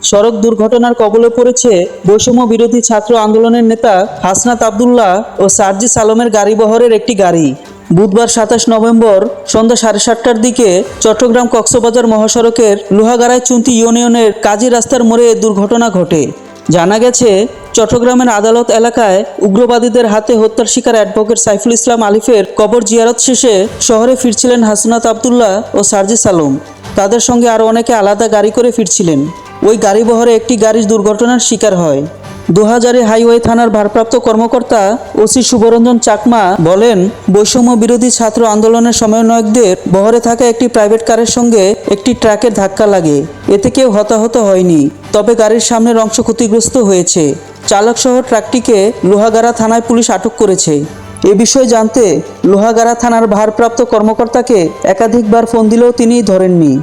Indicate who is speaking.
Speaker 1: সড়ক দুর্ঘটনার কবলে পড়েছে বৈষম্য বিরোধী ছাত্র আন্দোলনের নেতা হাসনাত আবদুল্লাহ ও সার্জিস আলমের গাড়িবহরের একটি গাড়ি বুধবার ২৭ নভেম্বর সন্ধ্যা ৭:৩০টার দিকে চট্টগ্রাম কক্সবাজার মহাসড়কের লোহাগাড়ায় চুন্তি ইউনিয়নের কাজী রাস্তার মোড়ে এ দুর্ঘটনা ঘটে। জানা গেছে, চট্টগ্রামের আদালত এলাকায় উগ্রবাদীদের হাতে হত্যার শিকার অ্যাডভোকেট সাইফুল ইসলাম আলিফের কবর জিয়ারত শেষে শহরে ফিরছিলেন হাসনাত আবদুল্লাহ ও সার্জিস আলম। তাদের সঙ্গে আরও অনেকে আলাদা গাড়ি করে ফিরছিলেন। ওই গাড়িবহরে একটি গাড়ি দুর্ঘটনার শিকার হয়। দোহাজারী হাইওয়ে থানার ভারপ্রাপ্ত কর্মকর্তা ওসি শুভরঞ্জন চাকমা বলেন, বৈষম্য বিরোধী ছাত্র আন্দোলনের সমন্বয়কদের বহরে থাকা একটি প্রাইভেট কারের সঙ্গে একটি ট্রাকের ধাক্কা লাগে। এতে কেউ হতাহত হয়নি, তবে গাড়ির সামনের অংশ ক্ষতিগ্রস্ত হয়েছে। চালকসহ ট্রাকটিকে লোহাগাড়া থানায় পুলিশ আটক করেছে। এ বিষয়ে জানতে লোহাগাড়া থানার ভারপ্রাপ্ত কর্মকর্তাকে একাধিকবার ফোন দিলেও তিনি ধরেননি।